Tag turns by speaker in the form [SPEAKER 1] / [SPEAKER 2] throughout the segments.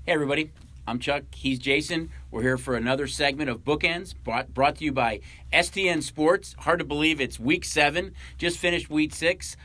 [SPEAKER 1] Hey, everybody. I'm Chuck. He's Jason. We're here for another segment of Bookends, brought to you by STN Sports. Hard to believe it's Week 7. Just finished Week 6.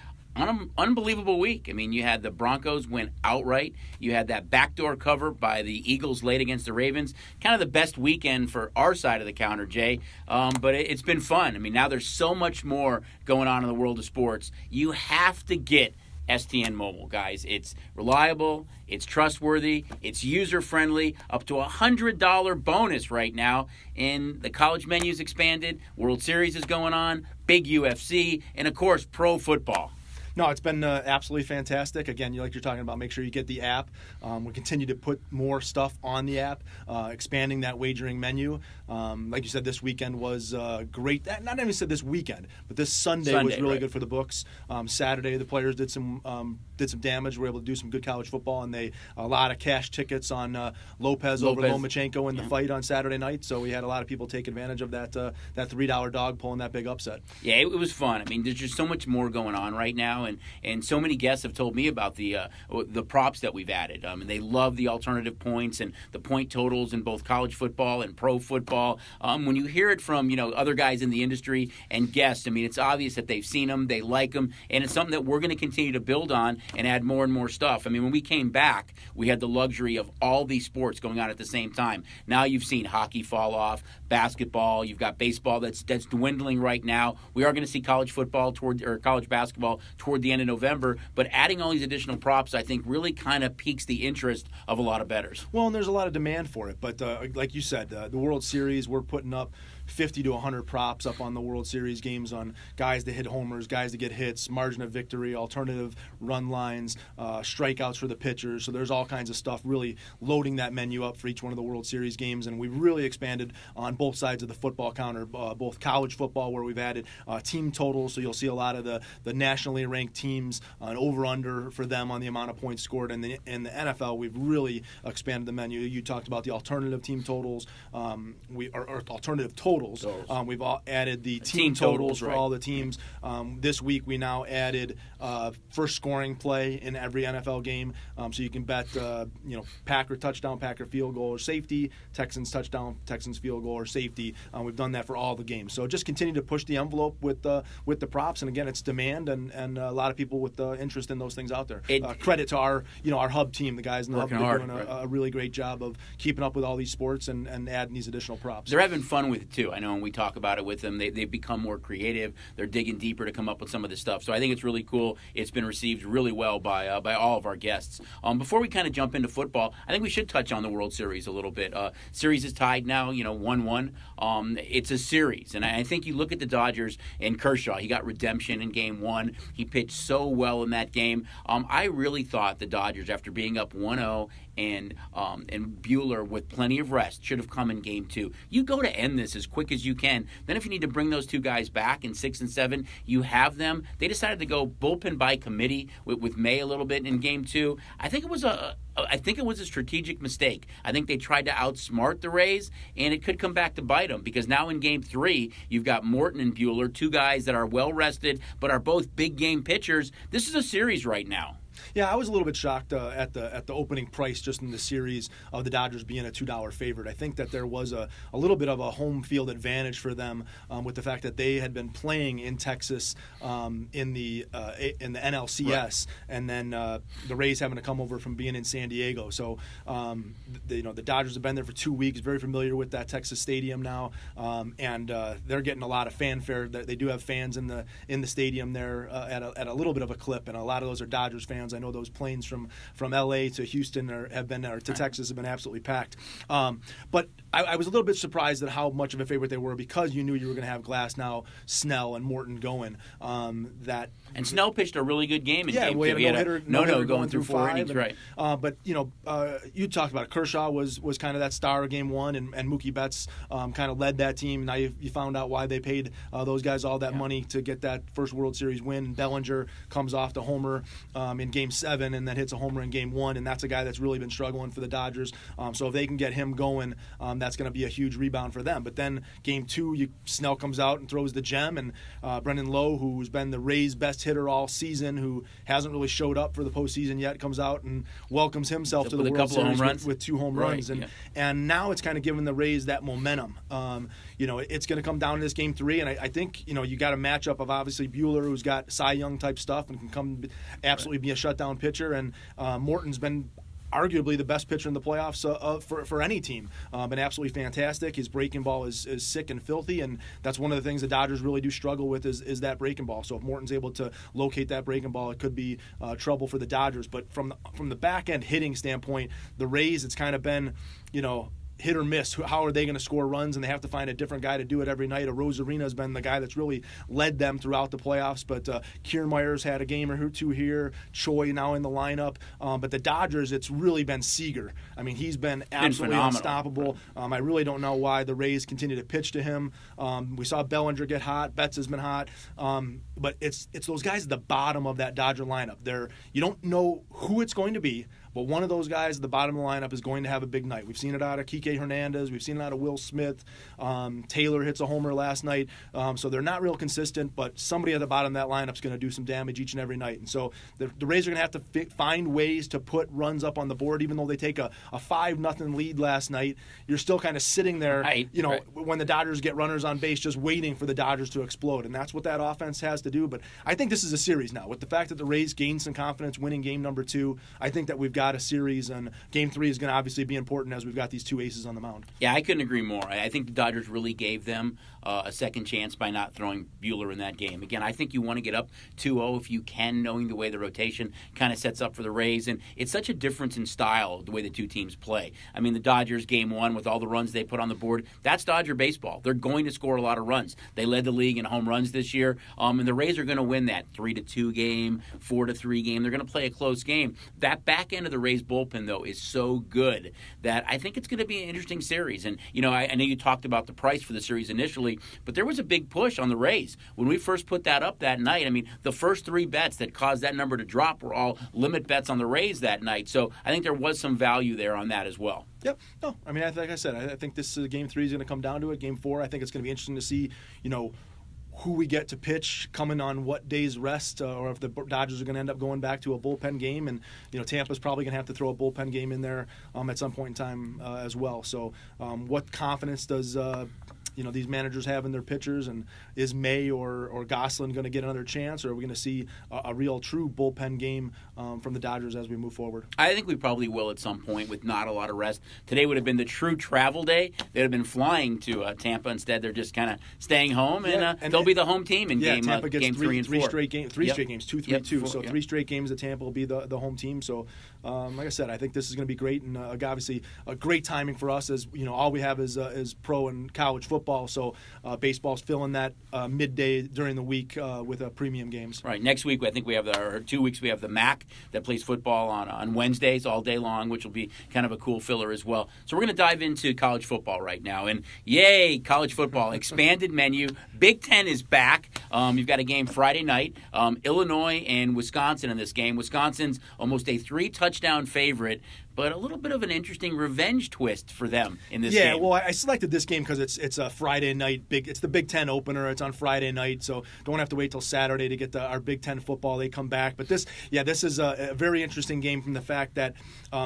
[SPEAKER 1] Unbelievable week. I mean, you had the Broncos win outright. You had that backdoor cover by the Eagles late against the Ravens. Kind of the best weekend for our side of the counter, Jay. But it's been fun. I mean, now there's so much more going on in the world of sports. You have to get STN Mobile, guys. It's reliable, it's trustworthy, it's user-friendly, up to $100 bonus right now. And the college menu's expanded, World Series is going on, big UFC, and of course, pro football.
[SPEAKER 2] No, it's been absolutely fantastic. Again, like you're talking about, make sure you get the app. We continue to put more stuff on the app, expanding that wagering menu. Like you said, this weekend was great. Not even said this weekend, but this Sunday was really
[SPEAKER 1] right.
[SPEAKER 2] Good for the books. Saturday, the players did some damage. We were able to do some good college football, and a lot of cash tickets on Lopez over Lomachenko in the fight on Saturday night. So we had a lot of people take advantage of that $3 dog pulling that big upset.
[SPEAKER 1] Yeah, it was fun. I mean, there's just so much more going on right now. And so many guests have told me about the props that we've added. And they love the alternative points and the point totals in both college football and pro football. When you hear it from other guys in the industry and guests, I mean, it's obvious that they've seen them, they like them, and it's something that we're going to continue to build on and add more and more stuff. I mean, when we came back, we had the luxury of all these sports going on at the same time. Now you've seen hockey fall off, basketball, you've got baseball that's dwindling right now. We are going to see college football college basketball toward the end of November, but adding all these additional props, I think, really kind of piques the interest of a lot of bettors.
[SPEAKER 2] Well, and there's a lot of demand for it, but like you said, the World Series, we're putting up 50 to 100 props up on the World Series games on guys that hit homers, guys that get hits, margin of victory, alternative run lines, strikeouts for the pitchers. So there's all kinds of stuff really loading that menu up for each one of the World Series games, and we've really expanded on both sides of the football counter, both college football where we've added team totals, so you'll see a lot of the nationally ranked teams, an over-under for them on the amount of points scored. And in the NFL, we've really expanded the menu. You talked about the alternative team totals, or alternative totals. We've all added the team totals for all the teams. This week we now added first scoring play in every NFL game, so you can bet Packer touchdown, Packer field goal or safety, Texans touchdown, Texans field goal or safety. We've done that for all the games. So just continue to push the envelope with the props, and again, it's demand and a lot of people with interest in those things out there. Credit to our hub team, the guys in the hub are doing a really great job of keeping up with all these sports and adding these additional props.
[SPEAKER 1] They're having fun with it too. I know when we talk about it with them, they've become more creative. They're digging deeper to come up with some of this stuff. So I think it's really cool. It's been received really well by all of our guests. Before we kind of jump into football, I think we should touch on the World Series a little bit. Series is tied now, 1-1. It's a series, and I think you look at the Dodgers and Kershaw. He got redemption in Game 1. He pitched so well in that game. I really thought the Dodgers, after being up 1-0 and Buehler with plenty of rest, should have come in Game 2. You go to end this as quick as you can. Then if you need to bring those two guys back in 6 and 7, you have them. They decided to go bullpen by committee with May a little bit in Game 2. I think it was a strategic mistake. I think they tried to outsmart the Rays, and it could come back to bite them, because now in Game 3, you've got Morton and Buehler, two guys that are well-rested but are both big-game pitchers. This is a series right now.
[SPEAKER 2] Yeah, I was a little bit shocked at the opening price just in the series of the Dodgers being a $2 favorite. I think that there was a little bit of a home field advantage for them with the fact that they had been playing in Texas in the NLCS, right, and then the Rays having to come over from being in San Diego. So the Dodgers have been there for 2 weeks, very familiar with that Texas stadium now, and they're getting a lot of fanfare. They do have fans in the stadium there at a little bit of a clip, and a lot of those are Dodgers fans. I know those planes from L.A. to Houston to Texas have been absolutely packed. But I was a little bit surprised at how much of a favorite they were, because you knew you were going to have Glasnow, Snell, and Morton going.
[SPEAKER 1] And Snell pitched a really good game in Game 2.
[SPEAKER 2] He had a no-hitter going through
[SPEAKER 1] 4 innings, right.
[SPEAKER 2] But you talked about it. Kershaw was kind of that star of Game 1, and Mookie Betts kind of led that team. Now you found out why they paid those guys all that money to get that first World Series win. Bellinger comes off the homer in Game Game 7 and then hits a homer in Game 1, and that's a guy that's really been struggling for the Dodgers. So if they can get him going, that's going to be a huge rebound for them. But then Game 2, Snell comes out and throws the gem, and Brendan Lowe, who's been the Rays' best hitter all season, who hasn't really showed up for the postseason yet, comes out and welcomes himself to the World Series with 2 home runs. And now it's kind of giving the Rays that momentum. It's going to come down to this Game 3, and I think, you got a matchup of obviously Buehler, who's got Cy Young type stuff and can come absolutely be a shutdown pitcher, and Morton's been arguably the best pitcher in the playoffs for any team. Been absolutely fantastic. His breaking ball is sick and filthy, and that's one of the things the Dodgers really do struggle with is that breaking ball. So if Morton's able to locate that breaking ball, it could be trouble for the Dodgers. But from the back end hitting standpoint, the Rays, it's kind of been, hit or miss. How are they going to score runs? And they have to find a different guy to do it every night. Rosarina has been the guy that's really led them throughout the playoffs. But Kiermaier's had a game or two here. Choi now in the lineup. But the Dodgers, it's really been Seager. I mean, he's been absolutely unstoppable. I really don't know why the Rays continue to pitch to him. We saw Bellinger get hot. Betts has been hot. But it's those guys at the bottom of that Dodger lineup. You don't know who it's going to be, but one of those guys at the bottom of the lineup is going to have a big night. We've seen it out of Kike Hernandez. We've seen it out of Will Smith. Taylor hits a homer last night. So they're not real consistent, but somebody at the bottom of that lineup is going to do some damage each and every night. And so the Rays are going to have to find ways to put runs up on the board, even though they take a 5-0 lead last night. You're still kind of sitting there, when the Dodgers get runners on base, just waiting for the Dodgers to explode. And that's what that offense has to do. But I think this is a series now. With the fact that the Rays gained some confidence winning game number 2, I think that we've got a series, and Game 3 is going to obviously be important as we've got these 2 aces on the mound.
[SPEAKER 1] Yeah, I couldn't agree more. I think the Dodgers really gave them a second chance by not throwing Buehler in that game. Again, I think you want to get up 2-0 if you can, knowing the way the rotation kind of sets up for the Rays. And it's such a difference in style, the way the two teams play. I mean, the Dodgers Game 1 with all the runs they put on the board, that's Dodger baseball. They're going to score a lot of runs. They led the league in home runs this year. And the Rays are going to win that 3-2 game, 4-3 game. They're going to play a close game. That back end of the Rays bullpen, though, is so good that I think it's going to be an interesting series. And, I know you talked about the price for the series initially, but there was a big push on the Rays. When we first put that up that night, I mean, the first 3 bets that caused that number to drop were all limit bets on the Rays that night. So I think there was some value there on that as well.
[SPEAKER 2] Yep. No, I mean, like I said, I think this Game 3 is going to come down to it. Game 4, I think it's going to be interesting to see, who we get to pitch coming on what day's rest, or if the Dodgers are going to end up going back to a bullpen game. And, Tampa's probably going to have to throw a bullpen game in there at some point in time as well. So what confidence does these managers have in their pitchers, and is May or Gosselin going to get another chance, or are we going to see a real true bullpen game from the Dodgers as we move forward?
[SPEAKER 1] I think we probably will at some point with not a lot of rest. Today would have been the true travel day. They'd have been flying to Tampa. Instead, they're just kind of staying home, and they'll be the home team in game 3 and 4.
[SPEAKER 2] Three straight games, 2-3-2. So 3 straight games that Tampa will be the home team. So, like I said, I think this is going to be great, and obviously a great timing for us, as all we have is pro and college football. So baseball's filling that midday during the week with premium games.
[SPEAKER 1] Right. Next week, I think we have 2 weeks. We have the MAC that plays football on Wednesdays all day long, which will be kind of a cool filler as well. So we're going to dive into college football right now. And yay, college football, expanded menu. Big Ten is back. You've got a game Friday night. Illinois and Wisconsin in this game. Wisconsin's almost a 3-touchdown favorite, but a little bit of an interesting revenge twist for them in this game.
[SPEAKER 2] Yeah, well, I selected this game because it's a Friday night it's the Big Ten opener. It's on Friday night, so don't have to wait till Saturday to get our Big Ten football. They come back, but this is a very interesting game from the fact that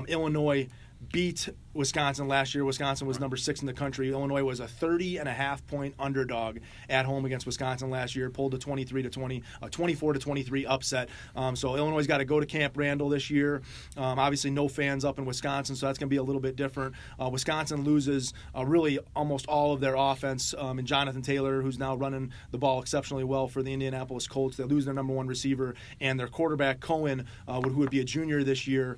[SPEAKER 2] Illinois beat Wisconsin last year. Wisconsin was number 6 in the country. Illinois was a 30.5-point underdog at home against Wisconsin last year. Pulled a 24-23 upset. So Illinois got to go to Camp Randall this year. Obviously, no fans up in Wisconsin, so that's going to be a little bit different. Wisconsin loses really almost all of their offense. And Jonathan Taylor, who's now running the ball exceptionally well for the Indianapolis Colts, they lose their number 1 receiver, and their quarterback Cohen, who would be a junior this year,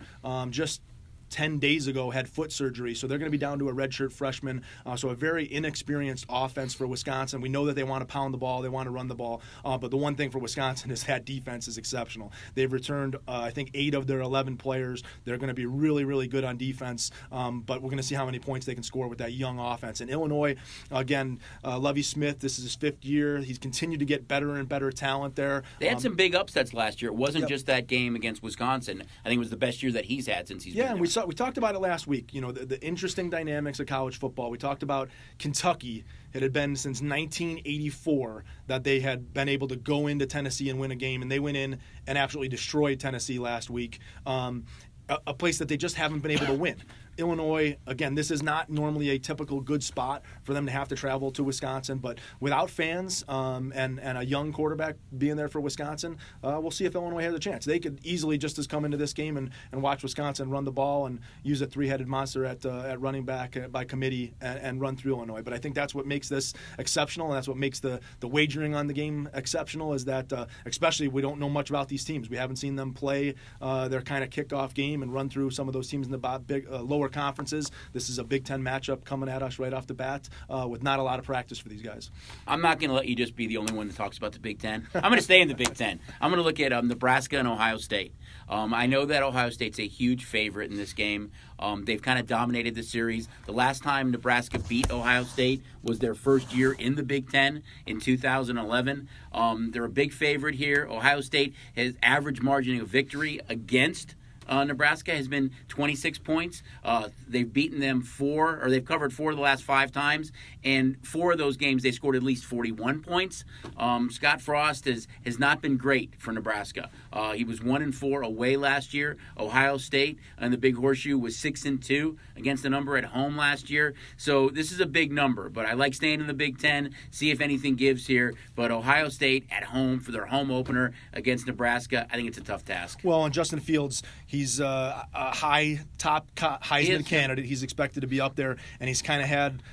[SPEAKER 2] just 10 days ago had foot surgery, so they're going to be down to a redshirt freshman. So a very inexperienced offense for Wisconsin. We know that they want to pound the ball, they want to run the ball, but the one thing for Wisconsin is that defense is exceptional. They've returned, I think, 8 of their 11 players. They're going to be really, really good on defense, but we're going to see how many points they can score with that young offense. And Illinois, again, Lovie Smith, this is his 5th year. He's continued to get better and better talent there.
[SPEAKER 1] They had some big upsets last year. It wasn't just that game against Wisconsin. I think it was the best year that he's had since he's been there.
[SPEAKER 2] And we talked about it last week, the interesting dynamics of college football. We talked about Kentucky. It had been since 1984 that they had been able to go into Tennessee and win a game, and they went in and absolutely destroyed Tennessee last week, a place that they just haven't been able to win. Illinois, again, this is not normally a typical good spot for them to have to travel to Wisconsin, but without fans and a young quarterback being there for Wisconsin, we'll see if Illinois has a chance. They could easily just as come into this game and watch Wisconsin run the ball and use a 3-headed monster at running back by committee and run through Illinois. But I think that's what makes this exceptional, and that's what makes the wagering on the game exceptional, is that especially we don't know much about these teams. We haven't seen them play their kind of kickoff game and run through some of those teams in the big lower conferences. This is a Big Ten matchup coming at us right off the bat with not a lot of practice for these guys.
[SPEAKER 1] I'm not going to let you just be the only one that talks about the Big Ten. I'm going to stay in the Big Ten. I'm going to look at Nebraska and Ohio State. I know that Ohio State's a huge favorite in this game. They've kind of dominated the series. The last time Nebraska beat Ohio State was their first year in the Big Ten in 2011. They're a big favorite here. Ohio State has average margin of victory against Nebraska has been 26 points. They've beaten them they've covered 4 of the last 5 times, and 4 of those games they scored at least 41 points. Scott Frost has not been great for Nebraska. He was 1-4 away last year. Ohio State and the Big Horseshoe was 6-2 against the number at home last year. So this is a big number, but I like staying in the Big Ten, see if anything gives here. But Ohio State at home for their home opener against Nebraska, I think it's a tough task.
[SPEAKER 2] Well, and Justin Fields, he's a top Heisman candidate. He's expected to be up there, and he's kind of had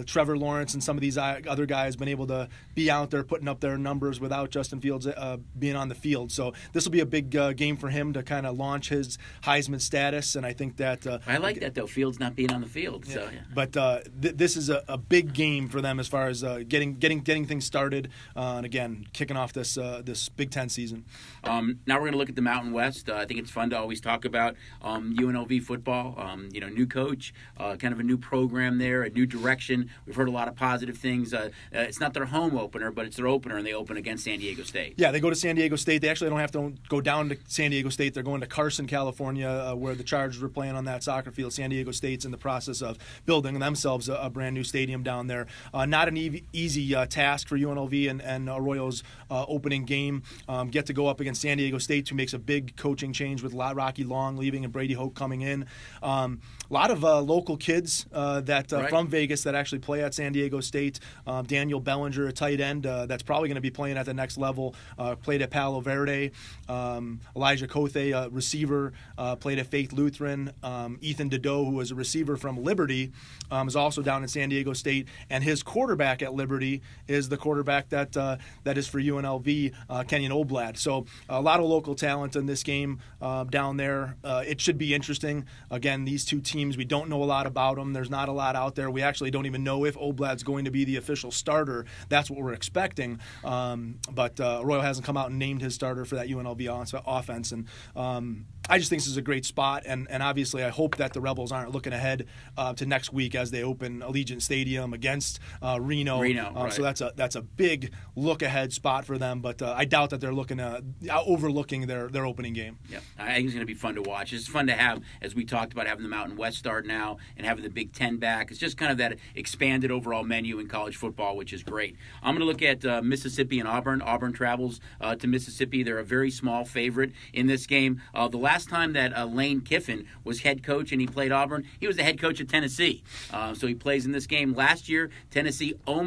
[SPEAKER 2] Trevor Lawrence and some of these other guys been able to be out there putting up their numbers without Justin Fields being on the field. So this will be a big game for him to kind of launch his Heisman status, and I think that
[SPEAKER 1] I like that though, Fields not being on the field.
[SPEAKER 2] Yeah.
[SPEAKER 1] So, yeah.
[SPEAKER 2] But this is a big game for them as far as getting things started, and again kicking off this Big Ten season.
[SPEAKER 1] Now we're going to look at the Mountain West. I think it's fun to always talk about UNLV football. New coach, kind of a new program there, a new direction. We've heard a lot of positive things. It's not their home opener, but it's their opener, and they open against San Diego State.
[SPEAKER 2] Yeah, they go to San Diego State. They actually don't have to go down to San Diego State. They're going to Carson, California, where the Chargers were playing on that soccer field. San Diego State's in the process of building themselves a brand new stadium down there. Not an easy task for UNLV and Arroyo's opening game. Get to go up against San Diego State, who makes a big coaching change with Rocky Long leaving and Brady Hoke coming in. A lot of local kids from Vegas that actually play at San Diego State. Daniel Bellinger, a tight end, that's probably going to be playing at the next level, played at Palo Verde. Elijah Cothe, a receiver, played at Faith Lutheran. Ethan Dedeaux, who was a receiver from Liberty, is also down in San Diego State. And his quarterback at Liberty is the quarterback that is for UNLV, Kenyon Oblad. So a lot of local talent in this game down there. It should be interesting. Again, these two teams, we don't know a lot about them. There's not a lot out there. We actually don't even know if Oblad's going to be the official starter. That's what we're expecting. But Arroyo hasn't come out and named his starter for that UNLV offense. And I just think this is a great spot. And obviously, I hope that the Rebels aren't looking ahead to next week as they open Allegiant Stadium against Reno.
[SPEAKER 1] Right.
[SPEAKER 2] So that's a big look-ahead spot for them. But I doubt that they're overlooking their opening game.
[SPEAKER 1] Yeah, I think it's going to be fun to watch. It's fun to have, as we talked about, having the Mountain West start now and having the Big Ten back. It's just kind of that expanded overall menu in college football, which is great. I'm going to look at Mississippi and Auburn. Auburn travels to Mississippi. They're a very small favorite in this game. The last time that Lane Kiffin was head coach and he played Auburn, he was the head coach at Tennessee. So he plays in this game. Last year, Ole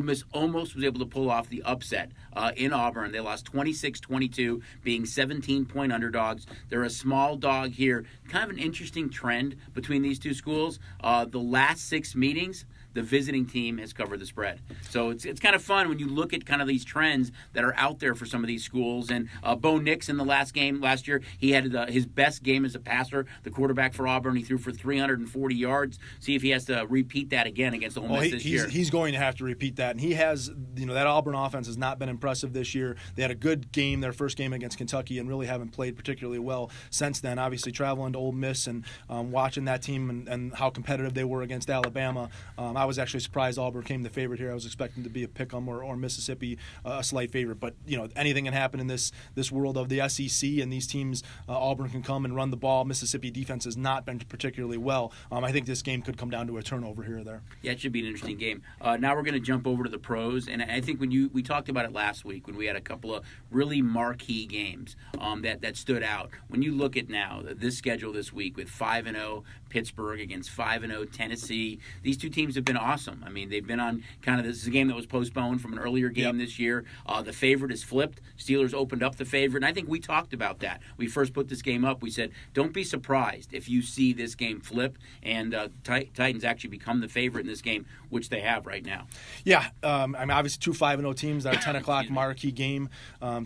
[SPEAKER 1] Miss almost was able to pull off the upset in Auburn. They lost 26-22, being 17-point underdogs. They're a small dog here. Kind of an interesting trend between these two schools. The last 6 meetings, the visiting team has covered the spread. So it's kind of fun when you look at kind of these trends that are out there for some of these schools. And Bo Nix in the last game last year, He had his best game as a passer, the quarterback for Auburn. He threw for 340 yards. See if he has to repeat that again against Ole Miss this year.
[SPEAKER 2] He's going to have to repeat that. And he has, that Auburn offense has not been impressive this year. They had a good game, their first game against Kentucky, and really haven't played particularly well since then. Obviously, traveling to Ole Miss and watching that team and how competitive they were against Alabama, I was actually surprised Auburn came the favorite here. I was expecting to be a pick-em or Mississippi a slight favorite. But, anything can happen in this world of the SEC, and these teams, Auburn can come and run the ball. Mississippi defense has not been particularly well. I think this game could come down to a turnover here or there.
[SPEAKER 1] Yeah, it should be an interesting game. Now we're going to jump over to the pros, and I think we talked about it last week when we had a couple of really marquee games that stood out. When you look at now this schedule this week with 5-0 Pittsburgh against 5-0 Tennessee, these two teams have been awesome. I mean, they've been on this is a game that was postponed from an earlier game this year. The favorite is flipped. Steelers opened up the favorite, and I think we talked about that. We first put this game up. We said, don't be surprised if you see this game flip and Titans actually become the favorite in this game, which they have right now.
[SPEAKER 2] Yeah, obviously two 5-0 teams. That 10 o'clock marquee game.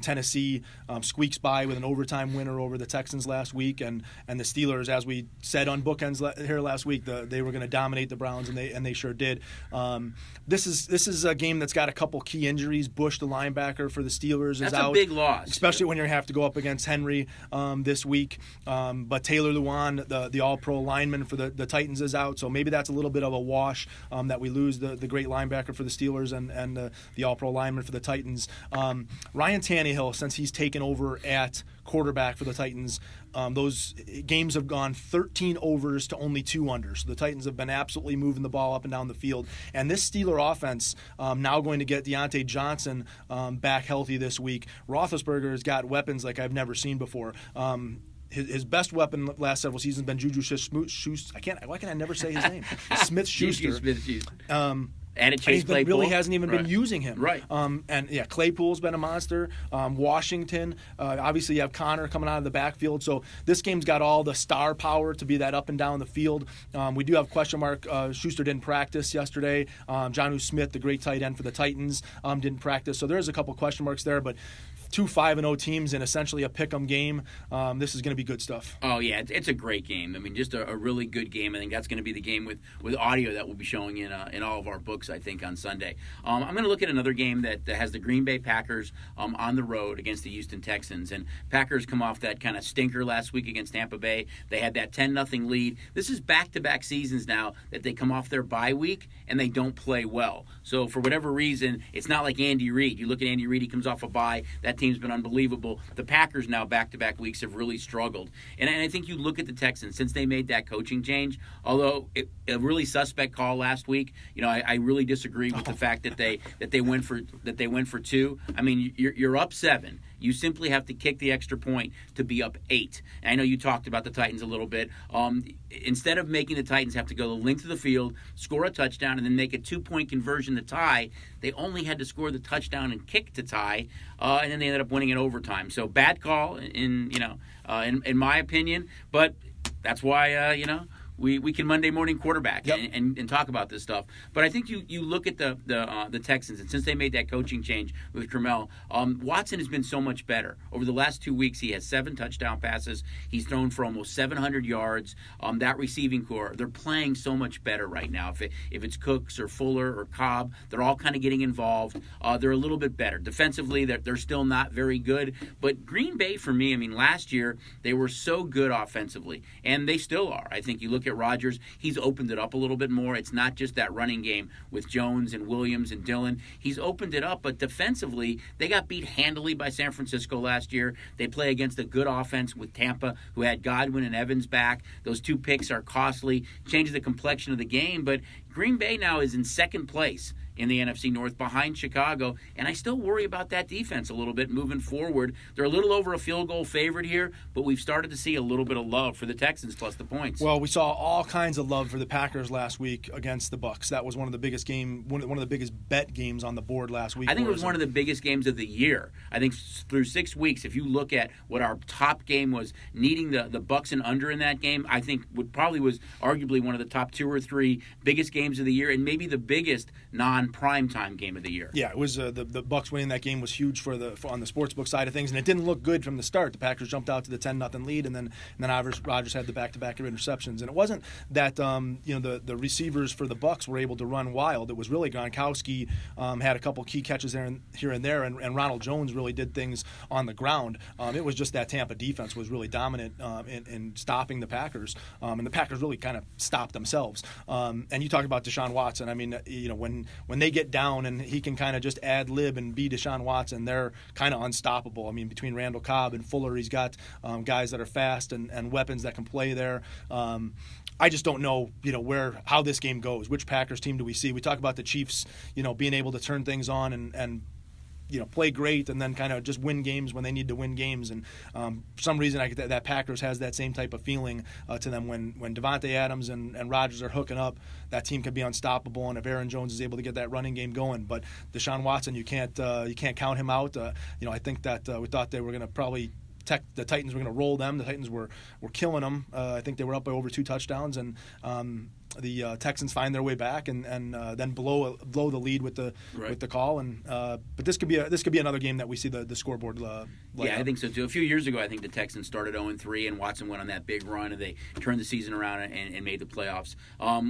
[SPEAKER 2] Tennessee squeaks by with an overtime winner over the Texans last week, and the Steelers, as we said on bookends here last week, they were going to dominate the Browns, and they sure did. This is a game that's got a couple key injuries. Bush, the linebacker for the Steelers, is out.
[SPEAKER 1] That's a big loss,
[SPEAKER 2] especially when you have to go up against Henry this week. But Taylor Lewan, the All-Pro lineman for the Titans, is out, so maybe that's a little bit of a wash that we lose the great linebacker for the Steelers and the All-Pro lineman for the Titans. Ryan Tannehill, since he's taken over at quarterback for the Titans, those games have gone 13 overs to only 2 unders. So the Titans have been absolutely moving the ball up and down the field. And this Steeler offense, now going to get Deontay Johnson back healthy this week. Roethlisberger has got weapons like I've never seen before. His best weapon the last several seasons has been Juju Smith-Schuster. Why can I never say his name? Smith-Schuster.
[SPEAKER 1] And Chase Claypool
[SPEAKER 2] really hasn't even been using him.
[SPEAKER 1] Right.
[SPEAKER 2] Claypool's been a monster. Washington, obviously you have Connor coming out of the backfield. So this game's got all the star power to be that up and down the field. We do have question mark. Schuster didn't practice yesterday. Jonnu Smith, the great tight end for the Titans, didn't practice. So there's a couple question marks there, but two 5-0 teams in essentially a pick 'em game. This is going to be good stuff.
[SPEAKER 1] Oh, yeah, it's a great game. I mean, just a really good game. I think that's going to be the game with audio that we'll be showing in all of our books, I think, on Sunday. I'm going to look at another game that has the Green Bay Packers on the road against the Houston Texans. And Packers come off that kind of stinker last week against Tampa Bay. They had that 10-0 lead. This is back-to-back seasons now that they come off their bye week and they don't play well. So for whatever reason, it's not like Andy Reid. You look at Andy Reid, he comes off a bye. That team's been unbelievable. The Packers now back-to-back weeks have really struggled. And I think you look at the Texans since they made that coaching change, although a really suspect call last week, I really disagree with the fact that they went for 2. I mean, you're up 7. You simply have to kick the extra point to be up 8. And I know you talked about the Titans a little bit. Instead of making the Titans have to go the length of the field, score a touchdown, and then make a 2-point conversion to tie, they only had to score the touchdown and kick to tie, and then they ended up winning in overtime. So bad call in my opinion, but that's why we can Monday morning quarterback and talk about this stuff. But I think you look at the Texans, and since they made that coaching change with Trammell, Watson has been so much better. Over the last 2 weeks, he has 7 touchdown passes. He's thrown for almost 700 yards. That receiving core, they're playing so much better right now. If it's Cooks or Fuller or Cobb, they're all kind of getting involved. They're a little bit better. Defensively, they're still not very good. But Green Bay, for me, I mean, last year, they were so good offensively, and they still are. I think you look at Rodgers, he's opened it up a little bit more. It's not just that running game with Jones and Williams and Dillon. He's opened it up, but defensively, they got beat handily by San Francisco last year. They play against a good offense with Tampa, who had Godwin and Evans back. Those 2 picks are costly, changes the complexion of the game, but Green Bay now is in second place in the NFC North behind Chicago, and I still worry about that defense a little bit moving forward. They're a little over a field goal favorite here, but we've started to see a little bit of love for the Texans plus the points.
[SPEAKER 2] Well, we saw all kinds of love for the Packers last week against the Bucs. That was one of the biggest one of the biggest bet games on the board last week.
[SPEAKER 1] I think it was one of the biggest games of the year. I think through 6 weeks, if you look at what our top game was, needing the Bucs and under in that game, I think probably was arguably one of the top 2 or 3 biggest games games of the year and maybe the biggest non-primetime game of the year.
[SPEAKER 2] Yeah, it was the Bucs winning that game was huge on the sportsbook side of things, and it didn't look good from the start. The Packers jumped out to the 10-0 lead, and then Rodgers had the back-to-back interceptions. And it wasn't that the receivers for the Bucs were able to run wild. It was really Gronkowski had a couple key catches here and there, and Ronald Jones really did things on the ground. It was just that Tampa defense was really dominant in stopping the Packers, and the Packers really kind of stopped themselves. And you talk about Deshaun Watson. I mean, when they get down and he can kind of just ad lib and be Deshaun Watson, they're kind of unstoppable. I mean, between Randall Cobb and Fuller, he's got guys that are fast and weapons that can play there. I just don't know, how this game goes. Which Packers team do we see? We talk about the Chiefs, being able to turn things on and play great and then kind of just win games when they need to win games. And for some reason, I get that Packers has that same type of feeling to them when Devontae Adams and Rodgers are hooking up. That team can be unstoppable, and if Aaron Jones is able to get that running game going. But Deshaun Watson, you can't count him out. I think that we thought they were going to probably. The Titans were going to roll them. The Titans were killing them. I think they were up by over 2 touchdowns, and the Texans find their way back and then blow the lead with the call. And but this could be another game that we see the scoreboard.
[SPEAKER 1] I think so too. A few years ago, I think the Texans started 0-3, and Watson went on that big run, and they turned the season around and made the playoffs.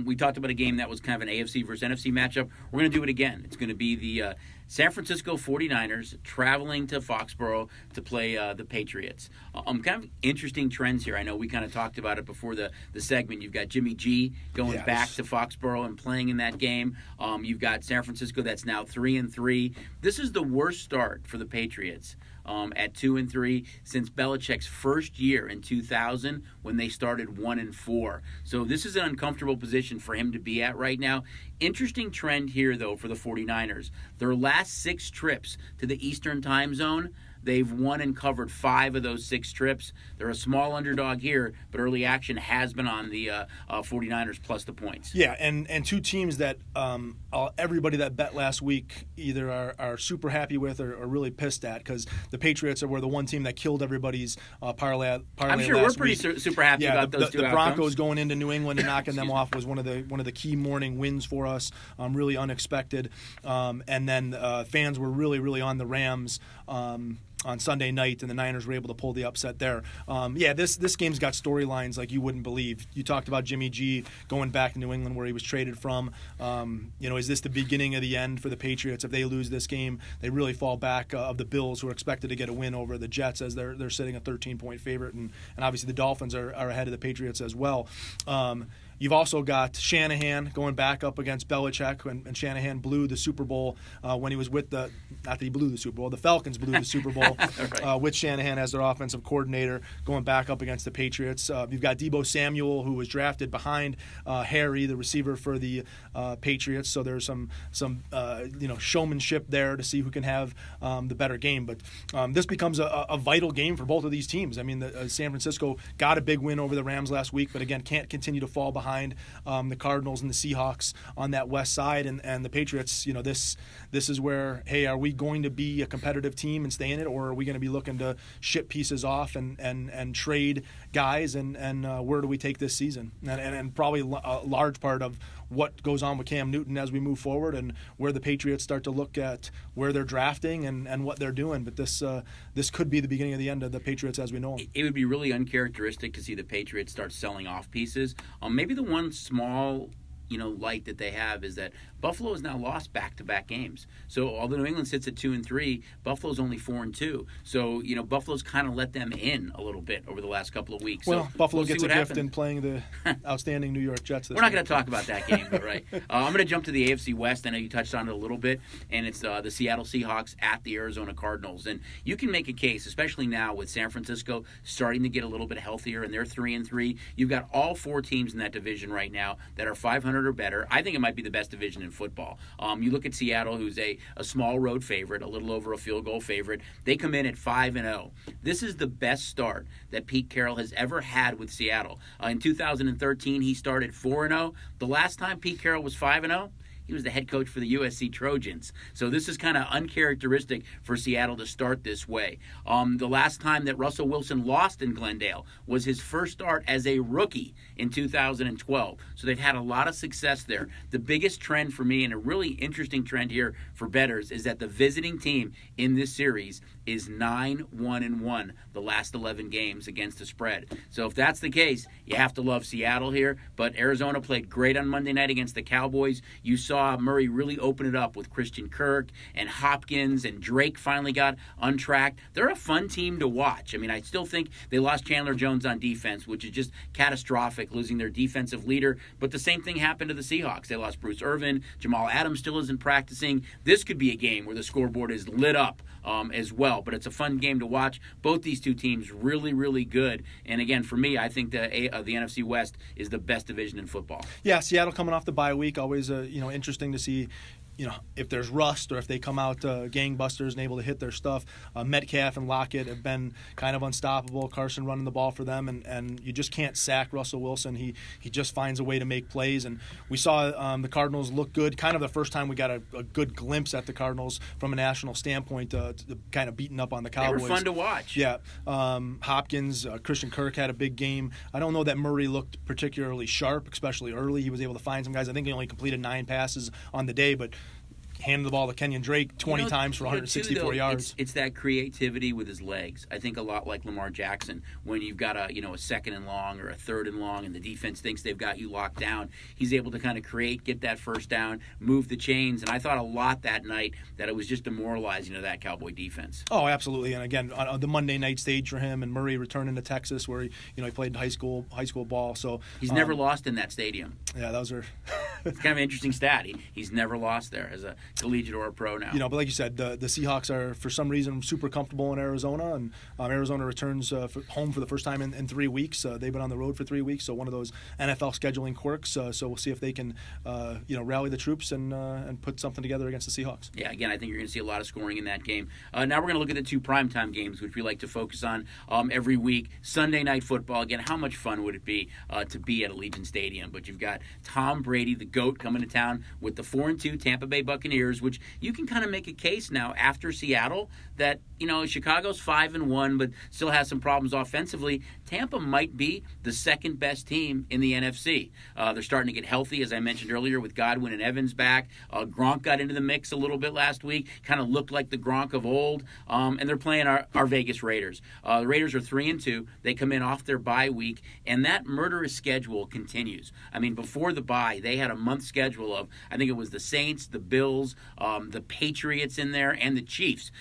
[SPEAKER 1] We talked about a game that was kind of an AFC versus NFC matchup. We're going to do it again. It's going to be the San Francisco 49ers traveling to Foxborough to play the Patriots. Kind of interesting trends here. I know we kind of talked about it before the segment. You've got Jimmy G going back to Foxborough and playing in that game. You've got San Francisco that's now 3-3. This is the worst start for the Patriots at 2-3 since Belichick's first year in 2000 when they started 1-4. So this is an uncomfortable position for him to be at right now. Interesting trend here, though, for the 49ers. Their last 6 trips to the Eastern time zone, they've won and covered 5 of those 6 trips. They're a small underdog here, but early action has been on the 49ers plus the points.
[SPEAKER 2] Yeah, and 2 teams that everybody that bet last week either are super happy with or really pissed at, because the Patriots were the one team that killed everybody's parlay.
[SPEAKER 1] I'm sure we're pretty super happy about those two
[SPEAKER 2] the
[SPEAKER 1] outcomes.
[SPEAKER 2] Broncos going into New England and knocking them off was one of the key morning wins for us, really unexpected. And then fans were really, really on the Rams on Sunday night, and the Niners were able to pull the upset there. This game's got storylines like you wouldn't believe. You talked about Jimmy G going back to New England where he was traded from. Is this the beginning of the end for the Patriots? If they lose this game, they really fall back of the Bills, who are expected to get a win over the Jets as they're sitting a 13-point favorite, and obviously the Dolphins are ahead of the Patriots as well. You've also got Shanahan going back up against Belichick, and Shanahan blew the Super Bowl when he was with not that he blew the Super Bowl, the Falcons blew the Super Bowl
[SPEAKER 1] right.
[SPEAKER 2] with Shanahan as their offensive coordinator, going back up against the Patriots. You've got Deebo Samuel, who was drafted behind Harry, the receiver for the Patriots. So there's some showmanship there to see who can have the better game. But this becomes a vital game for both of these teams. I mean, San Francisco got a big win over the Rams last week, but again, can't continue to fall behind the Cardinals and the Seahawks on that west side, and the Patriots. This is where, hey, are we going to be a competitive team and stay in it, or are we going to be looking to ship pieces off and trade guys, and where do we take this season? And probably a large part of what goes on with Cam Newton as we move forward, and where the Patriots start to look at where they're drafting and what they're doing. But this could be the beginning of the end of the Patriots as we know them.
[SPEAKER 1] It would be really uncharacteristic to see the Patriots start selling off pieces. Maybe the one small light that they have is that Buffalo has now lost back-to-back games. So although New England sits at 2-3, Buffalo's only 4-2. So Buffalo's kind of let them in a little bit over the last couple of weeks.
[SPEAKER 2] Well,
[SPEAKER 1] so
[SPEAKER 2] Buffalo
[SPEAKER 1] we'll
[SPEAKER 2] gets a gift in playing the outstanding New York Jets.
[SPEAKER 1] We're not going to talk about that game, but right. I'm going to jump to the AFC West. I know you touched on it a little bit, and it's the Seattle Seahawks at the Arizona Cardinals. And you can make a case, especially now with San Francisco starting to get a little bit healthier, and they're 3-3. You've got all 4 teams in that division right now that are 500 or better. I think it might be the best division in football. You look at Seattle, who's a small road favorite, a little over a field goal favorite. They come in at 5-0. This is the best start that Pete Carroll has ever had with Seattle. In 2013, he started 4-0. The last time Pete Carroll was 5-0, he was the head coach for the USC Trojans. So this is kind of uncharacteristic for Seattle to start this way. The last time that Russell Wilson lost in Glendale was his first start as a rookie in 2012. So they've had a lot of success there. The biggest trend for me, and a really interesting trend here for bettors, is that the visiting team in this series is 9-1-1 the last 11 games against the spread. So if that's the case, you have to love Seattle here. But Arizona played great on Monday night against the Cowboys. You saw Murray really open it up with Christian Kirk and Hopkins, and Drake finally got untracked. They're a fun team to watch. I mean, I still think they lost Chandler Jones on defense, which is just catastrophic, losing their defensive leader. But the same thing happened to the Seahawks. They lost Bruce Irvin. Jamal Adams still isn't practicing. This could be a game where the scoreboard is lit up as well. But it's a fun game to watch. Both these two teams really, really good. And again, for me, I think the NFC West is the best division in football.
[SPEAKER 2] Yeah, Seattle coming off the bye week, always interesting to see. If there's rust or if they come out gangbusters and able to hit their stuff. Metcalf and Lockett have been kind of unstoppable. Carson running the ball for them, and you just can't sack Russell Wilson. He just finds a way to make plays. And we saw the Cardinals look good. Kind of the first time we got a good glimpse at the Cardinals from a national standpoint, kind of beating up on the Cowboys.
[SPEAKER 1] They were fun to watch.
[SPEAKER 2] Yeah. Hopkins, Christian Kirk had a big game. I don't know that Murray looked particularly sharp, especially early. He was able to find some guys. I think he only completed 9 passes on the day, but handed the ball to Kenyon Drake 20 times for 164 yards.
[SPEAKER 1] It's that creativity with his legs. I think a lot like Lamar Jackson. When you've got a second and long or a third and long, and the defense thinks they've got you locked down, he's able to kind of create, get that first down, move the chains. And I thought a lot that night that it was just demoralizing to that Cowboy defense.
[SPEAKER 2] Oh, absolutely. And again, on the Monday night stage for him, and Murray returning to Texas, where he played high school ball. So
[SPEAKER 1] he's never lost in that stadium.
[SPEAKER 2] Yeah, those are.
[SPEAKER 1] It's kind of an interesting stat. He's never lost there as a collegiate or a pro now.
[SPEAKER 2] But like you said, the Seahawks are for some reason super comfortable in Arizona, and Arizona returns home for the first time in 3 weeks. They've been on the road for 3 weeks, so one of those NFL scheduling quirks. So we'll see if they can rally the troops and put something together against the Seahawks.
[SPEAKER 1] Yeah, again, I think you're going to see a lot of scoring in that game. Now we're going to look at the 2 primetime games, which we like to focus on every week. Sunday Night Football. Again, how much fun would it be to be at Allegiant Stadium? But you've got Tom Brady, the GOAT, coming to town with the 4-2 Tampa Bay Buccaneers, which you can kind of make a case now after Seattle that, Chicago's 5-1, but still has some problems offensively. Tampa might be the second best team in the NFC. They're starting to get healthy, as I mentioned earlier, with Godwin and Evans back. Gronk got into the mix a little bit last week, kind of looked like the Gronk of old, and they're playing our Vegas Raiders. The Raiders are 3-2. They come in off their bye week, and that murderous schedule continues. I mean, before the bye, they had a month schedule of, I think it was the Saints, the Bills, the Patriots in there, and the Chiefs.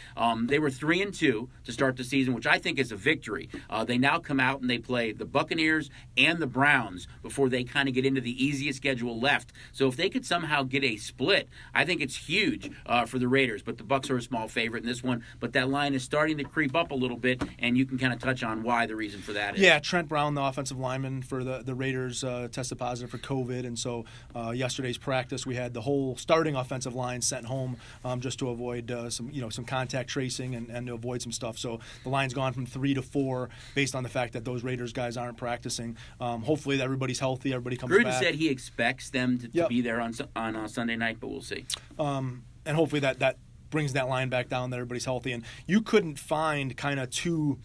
[SPEAKER 1] They were 3-2 to start the season, which I think is a victory. They now come out and they play the Buccaneers and the Browns before they kind of get into the easiest schedule left. So if they could somehow get a split, I think it's huge for the Raiders. But the Bucs are a small favorite in this one. But that line is starting to creep up a little bit, and you can kind of touch on why the reason for that is.
[SPEAKER 2] Yeah, Trent Brown, the offensive lineman for the Raiders, tested positive for COVID, and so yesterday's practice we had the whole starting offensive line sent home just to avoid some contact tracing and to avoid some stuff. So the line's gone from 3 to 4 based on the fact that those Raiders guys aren't practicing. Hopefully everybody's healthy, everybody comes
[SPEAKER 1] Gruden
[SPEAKER 2] back.
[SPEAKER 1] said he expects them to be there on Sunday night, but we'll see.
[SPEAKER 2] And hopefully that brings that line back down, that everybody's healthy. And you couldn't find kind of two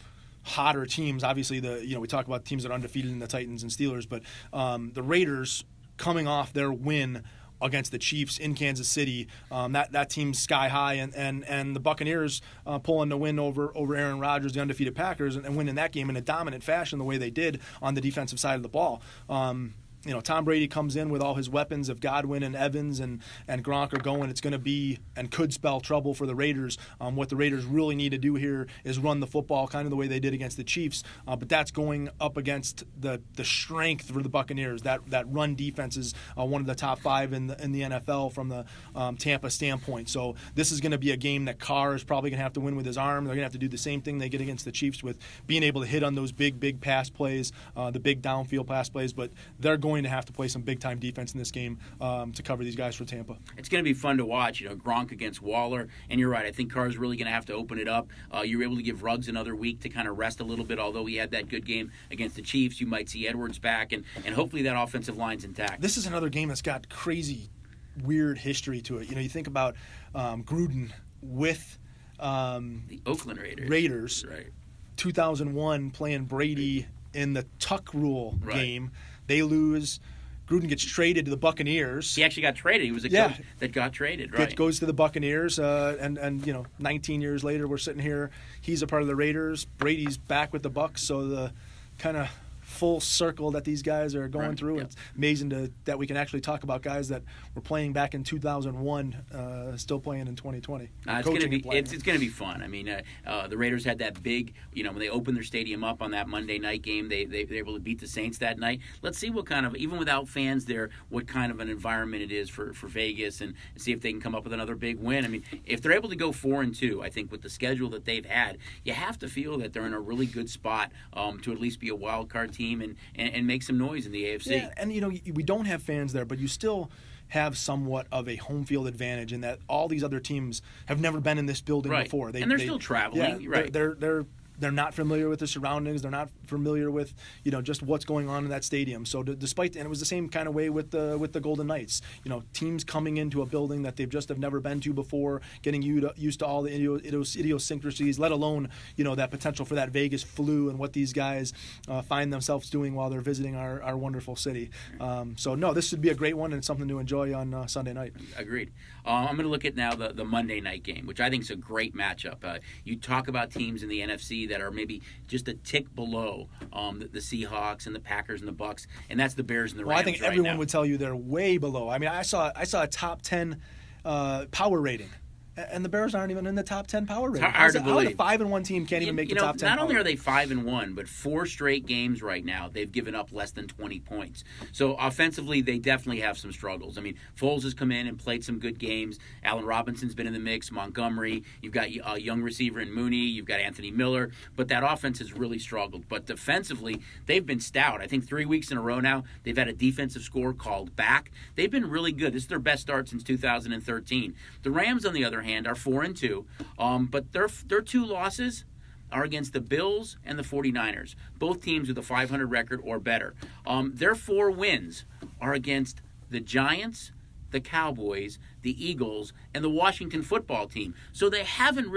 [SPEAKER 2] hotter teams. Obviously, we talk about teams that are undefeated in the Titans and Steelers, but the Raiders coming off their win against the Chiefs in Kansas City, that team's sky high, and the Buccaneers pulling the win over Aaron Rodgers, the undefeated Packers, and winning that game in a dominant fashion the way they did on the defensive side of the ball. Tom Brady comes in with all his weapons of Godwin and Evans and Gronk are going. It's going to be and could spell trouble for the Raiders. What the Raiders really need to do here is run the football kind of the way they did against the Chiefs. But that's going up against the strength for the Buccaneers. That run defense is one of the top 5 in the NFL from the Tampa standpoint. So this is going to be a game that Carr is probably going to have to win with his arm. They're going to have to do the same thing they did against the Chiefs with being able to hit on those big pass plays, the big downfield pass plays. But they're going to have to play some big-time defense in this game to cover these guys for Tampa.
[SPEAKER 1] It's going to be fun to watch, Gronk against Waller. And you're right, I think Carr's really going to have to open it up. You were able to give Ruggs another week to kind of rest a little bit, although he had that good game against the Chiefs. You might see Edwards back, and hopefully that offensive line's intact.
[SPEAKER 2] This is another game that's got crazy weird history to it. You think about Gruden with
[SPEAKER 1] the Oakland
[SPEAKER 2] Raiders,
[SPEAKER 1] right.
[SPEAKER 2] 2001 playing Brady in the tuck rule
[SPEAKER 1] Right.
[SPEAKER 2] game. They lose. Gruden gets traded to the Buccaneers.
[SPEAKER 1] He actually got traded. He was a coach that got traded, right?
[SPEAKER 2] Goes to the Buccaneers, and 19 years later, we're sitting here. He's a part of the Raiders. Brady's back with the Bucs, so the kind of full circle that these guys are going through.
[SPEAKER 1] Yep.
[SPEAKER 2] It's amazing that we can actually talk about guys that were playing back in 2001, still playing in 2020.
[SPEAKER 1] It's going to be fun. I mean, the Raiders had that big, when they opened their stadium up on that Monday night game, they were able to beat the Saints that night. Let's see what kind of, even without fans there, what kind of an environment it is for Vegas, and see if they can come up with another big win. I mean, if they're able to go 4-2, I think with the schedule that they've had, you have to feel that they're in a really good spot to at least be a wild card team and make some noise in the AFC.
[SPEAKER 2] Yeah, and we don't have fans there, but you still have somewhat of a home field advantage in that all these other teams have never been in this building before.
[SPEAKER 1] They're still traveling. Right.
[SPEAKER 2] They're not familiar with the surroundings. They're not familiar with just what's going on in that stadium. So despite, and it was the same kind of way with the Golden Knights. Teams coming into a building that they've just have never been to before, getting used to all the idiosyncrasies, let alone that potential for that Vegas flu and what these guys find themselves doing while they're visiting our wonderful city. So no, this would be a great one and something to enjoy on Sunday night.
[SPEAKER 1] Agreed. I'm going to look at now the Monday night game, which I think is a great matchup. You talk about teams in the NFC that are maybe just a tick below the Seahawks and the Packers and the Bucks, and that's the Bears and the Rams.
[SPEAKER 2] Well, I think everyone would tell you they're way below. I mean, I saw a top 10 power rating. And the Bears aren't even in the top 10 power rating.
[SPEAKER 1] Hard to believe.
[SPEAKER 2] How the 5-1 team can't even make the top 10?
[SPEAKER 1] Not only are they 5-1, but 4 straight games right now they've given up less than 20 points. So offensively, they definitely have some struggles. I mean, Foles has come in and played some good games. Allen Robinson's been in the mix. Montgomery, you've got a young receiver in Mooney. You've got Anthony Miller. But that offense has really struggled. But defensively, they've been stout. I think 3 weeks in a row now they've had a defensive score called back. They've been really good. This is their best start since 2013. The Rams, on the other hand, are 4-2. But their 2 losses are against the Bills and the 49ers, both teams with a 500 record or better. Their 4 wins are against the Giants, the Cowboys, the Eagles, and the Washington football team. So they haven't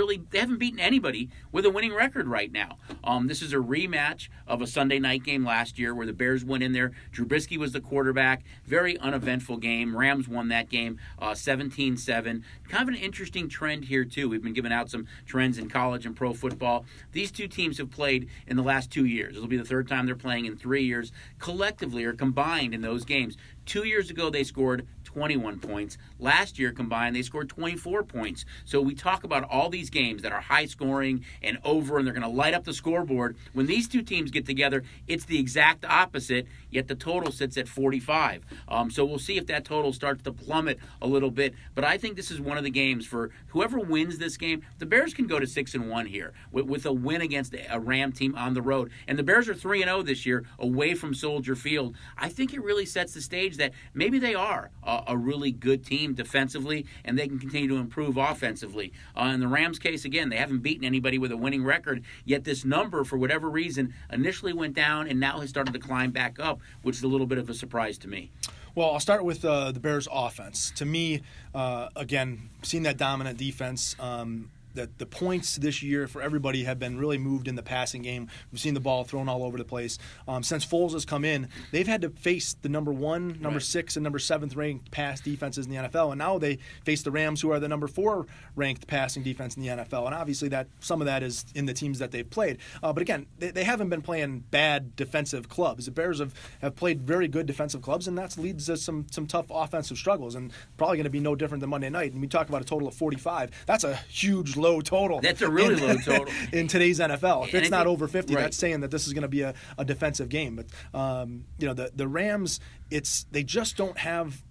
[SPEAKER 1] beaten anybody with a winning record right now. This is a rematch of a Sunday night game last year where the Bears went in there. Trubisky was the quarterback. Very uneventful game. Rams won that game 17-7. Kind of an interesting trend here, too. We've been giving out some trends in college and pro football. These 2 teams have played in the last 2 years. This will be the 3rd time they're playing in 3 years. Collectively or combined in those games, 2 years ago they scored 21 points. Last year combined, they scored 24 points. So we talk about all these games that are high scoring and over, and they're going to light up the scoreboard. When these 2 teams get together, it's the exact opposite, yet the total sits at 45. So we'll see if that total starts to plummet a little bit. But I think this is one of the games for whoever wins this game. The Bears can go to 6-1 here with a win against a Ram team on the road. And the Bears are 3-0 this year away from Soldier Field. I think it really sets the stage that maybe they are a really good team defensively, and they can continue to improve offensively. In the Rams' case, again, they haven't beaten anybody with a winning record, yet this number, for whatever reason, initially went down and now has started to climb back up, which is a little bit of a surprise to me.
[SPEAKER 2] Well, I'll start with the Bears' offense. To me, again, seeing that dominant defense, that the points this year for everybody have been really moved in the passing game. We've seen the ball thrown all over the place. Since Foles has come in, they've had to face the number 1, number 6, and number 7th ranked pass defenses in the NFL, and now they face the Rams, who are the number 4 ranked passing defense in the NFL. And obviously, that some of that is in the teams that they've played. But again, they haven't been playing bad defensive clubs. The Bears have played very good defensive clubs, and that leads to some tough offensive struggles, and probably going to be no different than Monday night. And we talk about a total of 45. That's a huge low total.
[SPEAKER 1] That's a really low total
[SPEAKER 2] in today's NFL. If it's not over 50, that's saying that this is going to be a defensive game. But the Rams, they just don't have.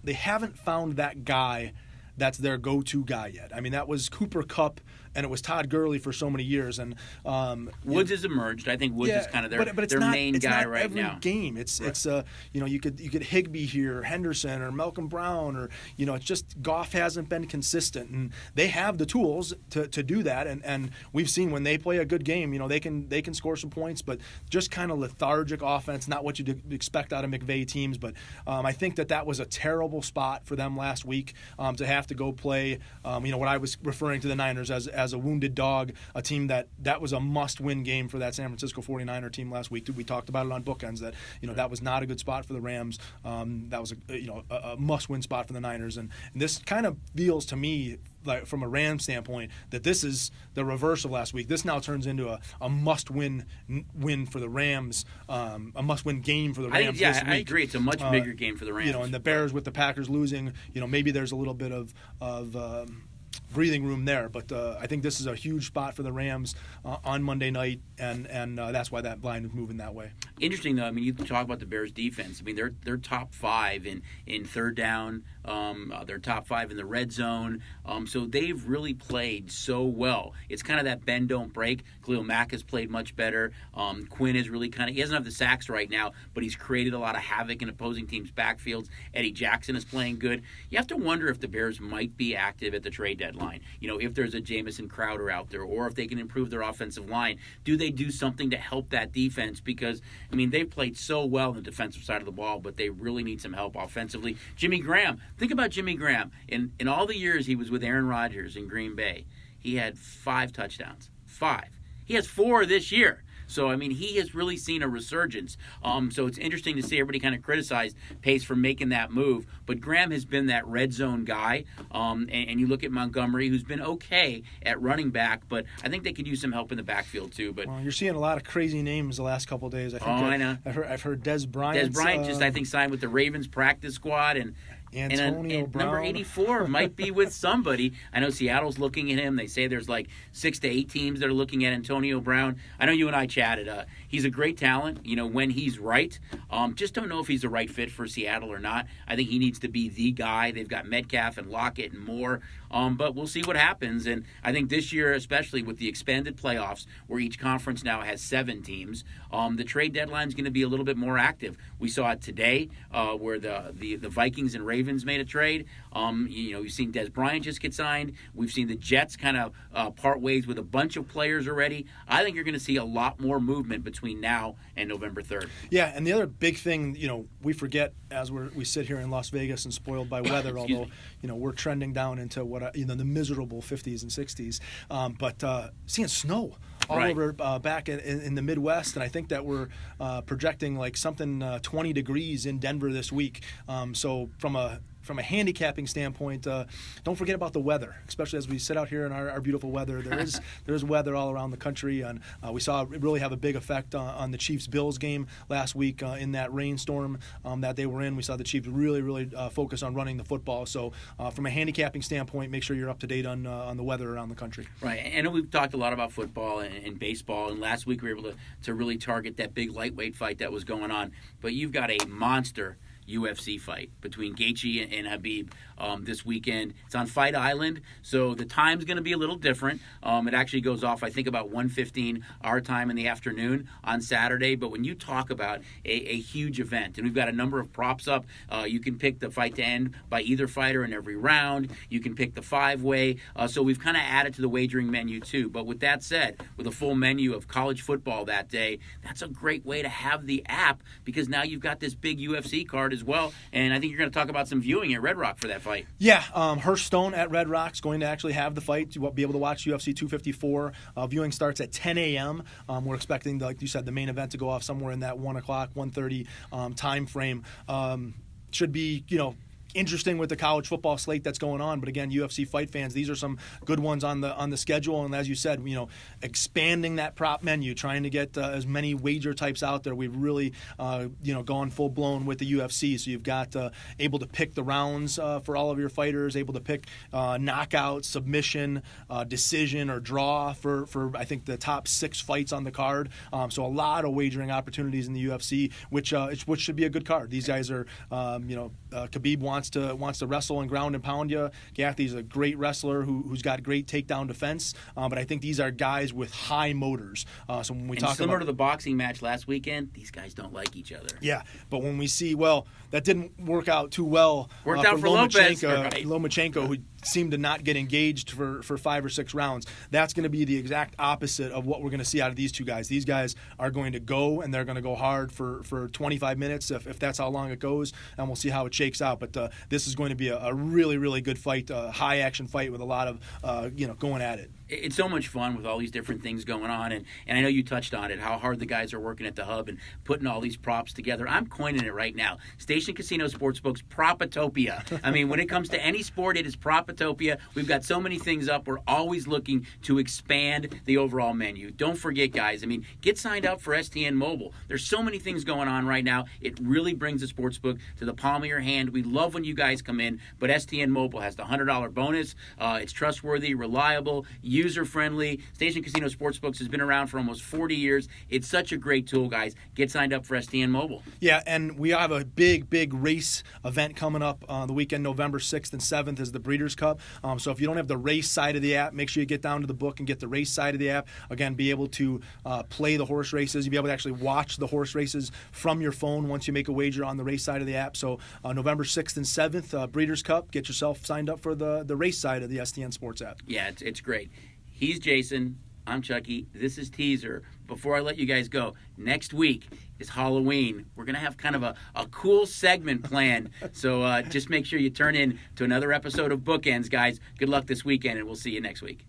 [SPEAKER 2] They haven't found that guy that's their go-to guy yet. I mean, that was Cooper Kupp and it was Todd Gurley for so many years. And
[SPEAKER 1] Woods has emerged. I think Woods is kind of their main guy right now.
[SPEAKER 2] Every game, it's you could Higbee here, or Henderson, or Malcolm Brown, or it's just Goff hasn't been consistent, and they have the tools to do that. And we've seen when they play a good game, they can score some points, but just kind of lethargic offense, not what you'd expect out of McVay teams. But I think that was a terrible spot for them last week to have to go play. What I was referring to the Niners as a wounded dog, a team that was a must-win game for that San Francisco 49er team last week. We talked about it on Bookends that that was not a good spot for the Rams. That was a must-win spot for the Niners, and this kind of feels to me like from a Rams standpoint that this is the reverse of last week. This now turns into a must-win for the Rams, a must-win game for the Rams.
[SPEAKER 1] I agree. It's a much bigger game for the Rams.
[SPEAKER 2] And the Bears with the Packers losing, maybe there's a little bit of breathing room there. But I think this is a huge spot for the Rams on Monday night, and that's why that line is moving that way.
[SPEAKER 1] Interesting, though. I mean, you talk about the Bears' defense. I mean, they're top 5 in third down. They're top 5 in the red zone. So they've really played so well. It's kind of that bend, don't break. Khalil Mack has played much better. Quinn is really he doesn't have the sacks right now, but he's created a lot of havoc in opposing teams' backfields. Eddie Jackson is playing good. You have to wonder if the Bears might be active at the trade deadline. If there's a Jamison Crowder out there, or if they can improve their offensive line. Do they do something to help that defense? Because, I mean, they've played so well on the defensive side of the ball, but they really need some help offensively. Jimmy Graham. Think about Jimmy Graham. In all the years he was with Aaron Rodgers in Green Bay, he had 5 touchdowns. 5. He has 4 this year. So, I mean, he has really seen a resurgence. So it's interesting to see everybody kind of criticize Pace for making that move. But Graham has been that red zone guy. And you look at Montgomery, who's been okay at running back, but I think they could use some help in the backfield too. But
[SPEAKER 2] you're seeing a lot of crazy names the last couple of days.
[SPEAKER 1] I know.
[SPEAKER 2] I've heard Des Bryant.
[SPEAKER 1] Des Bryant just, I think, signed with the Ravens practice squad, and
[SPEAKER 2] Antonio Brown.
[SPEAKER 1] Number 84 might be with somebody. I know Seattle's looking at him. They say there's like 6 to 8 teams that are looking at Antonio Brown. I know you and I chatted. He's a great talent, when he's right. Just don't know if he's the right fit for Seattle or not. I think he needs to be the guy. They've got Metcalf and Lockett and more. But we'll see what happens. And I think this year, especially with the expanded playoffs, where each conference now has 7 teams, the trade deadline is going to be a little bit more active. We saw it today where the Vikings and Ravens made a trade. You've seen Des Bryant just get signed. We've seen the Jets kind of part ways with a bunch of players already. I think you're going to see a lot more movement between now and November 3rd.
[SPEAKER 2] Yeah, and the other big thing, we forget as we sit here in Las Vegas and spoiled by weather, although, we're trending down into what, the miserable 50s and 60s. But seeing snow all over back in the Midwest, and I think that we're projecting like something 20 degrees in Denver this week. So from a handicapping standpoint, don't forget about the weather, especially as we sit out here in our beautiful weather. There's weather all around the country, and we saw it really have a big effect on the Chiefs-Bills game last week in that rainstorm that they were in. We saw the Chiefs really focus on running the football. So from a handicapping standpoint, make sure you're up to date on the weather around the country.
[SPEAKER 1] Right, and we've talked a lot about football and baseball, and last week we were able to really target that big lightweight fight that was going on. But you've got a monster UFC fight between Gaethje and Khabib this weekend. It's on Fight Island, so the time's going to be a little different. It actually goes off, I think, about 1:15 our time in the afternoon on Saturday. But when you talk about a huge event, and we've got a number of props up, you can pick the fight to end by either fighter in every round. You can pick the 5-way. So we've kind of added to the wagering menu too. But with that said, with a full menu of college football that day, that's a great way to have the app, because now you've got this big UFC card as well, and I think you're going to talk about some viewing at Red Rock for that fight.
[SPEAKER 2] Yeah, Hearthstone at Red Rock's going to actually have the fight. You'll be able to watch UFC 254. Viewing starts at 10 a.m. We're expecting, like you said, the main event to go off somewhere in that 1 o'clock, 1:30 time frame. Should be, interesting with the college football slate that's going on, but again, UFC fight fans, these are some good ones on the schedule. And as you said, expanding that prop menu, trying to get as many wager types out there. We've really gone full blown with the UFC. So you've got able to pick the rounds for all of your fighters, able to pick knockout, submission, decision, or draw for I think the top 6 fights on the card. So a lot of wagering opportunities in the UFC, which should be a good card. These guys are Khabib wants wants to wrestle and ground and pound you. Gathy's a great wrestler who's got great takedown defense. But I think these are guys with high motors. So when we talk
[SPEAKER 1] similar
[SPEAKER 2] about
[SPEAKER 1] to the boxing match last weekend, these guys don't like each other.
[SPEAKER 2] Yeah, but when we see, well, that didn't work out too well.
[SPEAKER 1] Worked out for Lopez. Right.
[SPEAKER 2] Lomachenko, who seemed to not get engaged for 5 or 6 rounds. That's going to be the exact opposite of what we're going to see out of these two guys. These guys are going to go, and they're going to go hard for 25 minutes if that's how long it goes, and we'll see how it shakes out. But this is going to be a really, really good fight, a high-action fight with a lot of going at it.
[SPEAKER 1] It's so much fun with all these different things going on, and I know you touched on it, how hard the guys are working at the hub and putting all these props together. I'm coining it right now. Station Casino Sportsbook's Propatopia. I mean, when it comes to any sport, it is Propatopia. We've got so many things up. We're always looking to expand the overall menu. Don't forget, guys, I mean, get signed up for STN Mobile. There's so many things going on right now. It really brings the sportsbook to the palm of your hand. We love when you guys come in, but STN Mobile has the $100 bonus. It's trustworthy, reliable, user-friendly. Station Casino Sportsbooks has been around for almost 40 years. It's such a great tool, guys. Get signed up for STN Mobile.
[SPEAKER 2] Yeah, and we have a big race event coming up the weekend, November 6th and 7th is the Breeders' Cup. So if you don't have the race side of the app, make sure you get down to the book and get the race side of the app. Again, be able to play the horse races. You'll be able to actually watch the horse races from your phone once you make a wager on the race side of the app. So November 6th and 7th, Breeders' Cup. Get yourself signed up for the race side of the STN Sports app.
[SPEAKER 1] Yeah, it's great. He's Jason. I'm Chucky. This is Teaser. Before I let you guys go, next week is Halloween. We're going to have kind of a cool segment planned. So just make sure you turn in to another episode of Bookends, guys. Good luck this weekend, and we'll see you next week.